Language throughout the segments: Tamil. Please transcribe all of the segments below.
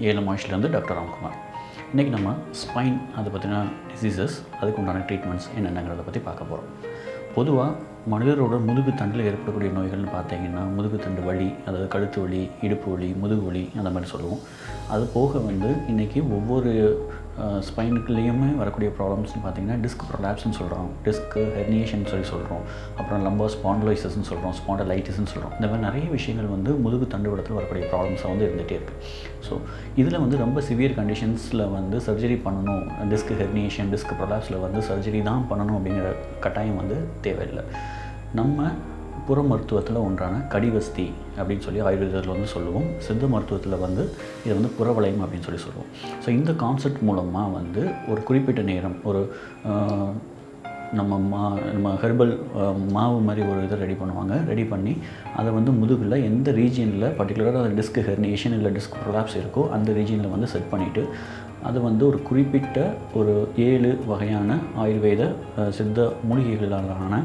ஏலம் ஆயுஷ்லேருந்து டாக்டர் ராம்குமார். இன்றைக்கி நம்ம ஸ்பைன் அதை பற்றின டிசீசஸ், அதுக்கு உண்டான ட்ரீட்மெண்ட்ஸ் என்னென்னங்கிறத பற்றி பார்க்க போகிறோம். பொதுவாக மனிதரோட முதுகு தண்டில் ஏற்படக்கூடிய நோய்கள்னு பார்த்தீங்கன்னா முதுகுத்தண்டு வலி, அதாவது கழுத்து வலி, இடுப்பு வலி, முதுகு வலி அந்த மாதிரி சொல்லுவோம். அது போக இன்றைக்கி ஒவ்வொரு ஸ்பைனுக்குள்ளேயுமே வரக்கூடிய ப்ராப்ளம்ஸ்னு பார்த்திங்கன்னா டிஸ்க் ப்ரொலாப்ஸ்ன்னு சொல்கிறோம், டிஸ்க்கு ஹெர்னியேஷன் சொல்கிறோம், அப்புறம் லம்பர் ஸ்பாண்டலைசிஸ்ன்னு சொல்கிறோம், ஸ்பாண்டலைட்டிஸ்ன்னு சொல்கிறோம். இந்த மாதிரி நிறைய விஷயங்கள் முதுகு தண்டுவடத்தில் வரக்கூடிய ப்ராப்ளம்ஸாக இருந்துகிட்டே இருக்குது. ஸோ இதில் ரொம்ப சிவியர் கண்டிஷன்ஸில் சர்ஜரி பண்ணணும், டிஸ்க் ஹெர்னியேஷன், டிஸ்க் ப்ரொலாப்ஸில் சர்ஜரி தான் பண்ணணும் அப்படிங்கிற கட்டாயம் தேவையில்லை. நம்ம புற மருத்துவத்தில் ஒன்றான கடி வஸ்தி அப்படின்னு சொல்லி ஆயுர்வேதத்தில் சொல்லுவோம். சித்த மருத்துவத்தில் இதை புறவளையம் அப்படின்னு சொல்லுவோம். ஸோ இந்த கான்செப்ட் மூலமாக ஒரு குறிப்பிட்ட நேரம் ஒரு நம்ம ஹெர்பல் மாவு மாதிரி ஒரு இதை ரெடி பண்ணுவாங்க. ரெடி பண்ணி அதை முதுகில் எந்த ரீஜியனில் பர்டிகுலராக அந்த டிஸ்க் ஹெர்னியேஷன் இல்லை டிஸ்க் ப்ரொலாப்ஸ் இருக்கோ அந்த ரீஜியனில் செட் பண்ணிவிட்டு அது ஒரு குறிப்பிட்ட ஒரு 7 வகையான ஆயுர்வேத சித்த மூலிகைகளான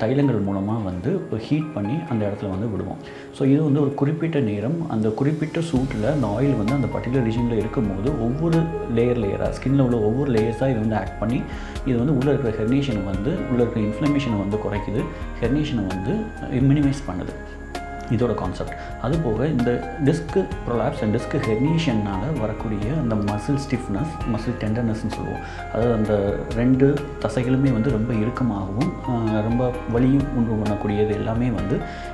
தைலங்கள் மூலமாக ஹீட் பண்ணி அந்த இடத்துல விடுவோம். ஸோ இது ஒரு குறிப்பிட்ட நேரம் அந்த குறிப்பிட்ட சூட்டில் அந்த ஆயில் அந்த பர்டிகுலர் ரீஜனில் இருக்கும்போது ஒவ்வொரு லேயராக ஸ்கின்னில் உள்ள ஒவ்வொரு லேயர்ஸாக இது ஆக்ட் பண்ணி இது உள்ளே இருக்கிற ஹெர்னியேஷனை உள்ளே இருக்கிற இன்ஃப்ளமேஷனை குறைக்குது, ஹெர்னியேஷனை மினிமைஸ் பண்ணுது. இதோட கான்செப்ட். அதுபோக இந்த டிஸ்க் ப்ரொலாப்ஸ் அண்ட் டிஸ்க் ஹெர்னியேஷனால் வரக்கூடிய அந்த மசில் ஸ்டிஃப்னஸ், மசில் டெண்டர்னஸ்ன்னு சொல்லுவோம். அதாவது அந்த 2 தசைகளுமே ரொம்ப இறுக்கமாகவும் ரொம்ப வலியும் உண்டு பண்ணக்கூடியது எல்லாமே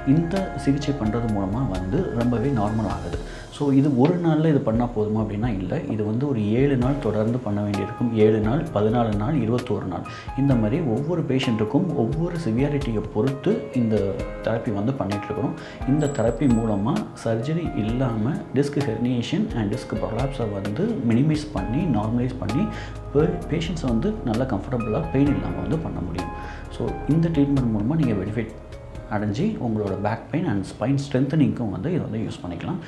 இந்த சிகிச்சை பண்ணுறது மூலமாக ரொம்பவே நார்மல் ஆகுது. ஸோ இது ஒரு நாளில் இது பண்ணால் போதுமா அப்படின்னா இல்லை. இது ஒரு 7 நாள் தொடர்ந்து பண்ண வேண்டியிருக்கும். 7 நாள், 14 நாள், 21 நாள், இந்த மாதிரி ஒவ்வொரு பேஷண்ட்டுக்கும் ஒவ்வொரு சிவியாரிட்டியை பொறுத்து இந்த தெரப்பி பண்ணிகிட்ருக்கிறோம். இந்த தெரப்பி மூலமாக சர்ஜரி இல்லாமல் டிஸ்க் ஹெர்னியேஷன் அண்ட் டிஸ்க் ப்ரொலாப்ஸை மினிமைஸ் பண்ணி நார்மலைஸ் பண்ணி பேஷண்ட்ஸை நல்லா கம்ஃபர்டபுளாக பெயின் இல்லாமல் பண்ண முடியும். ஸோ இந்த ட்ரீட்மெண்ட் மூலமாக நீங்கள் பெனிஃபிட் அடைஞ்சி உங்களோட பேக் பெயின் அண்ட் ஸ்பைன் ஸ்ட்ரென்த்தனிங்க்கும் இதை யூஸ் பண்ணிக்கலாம்.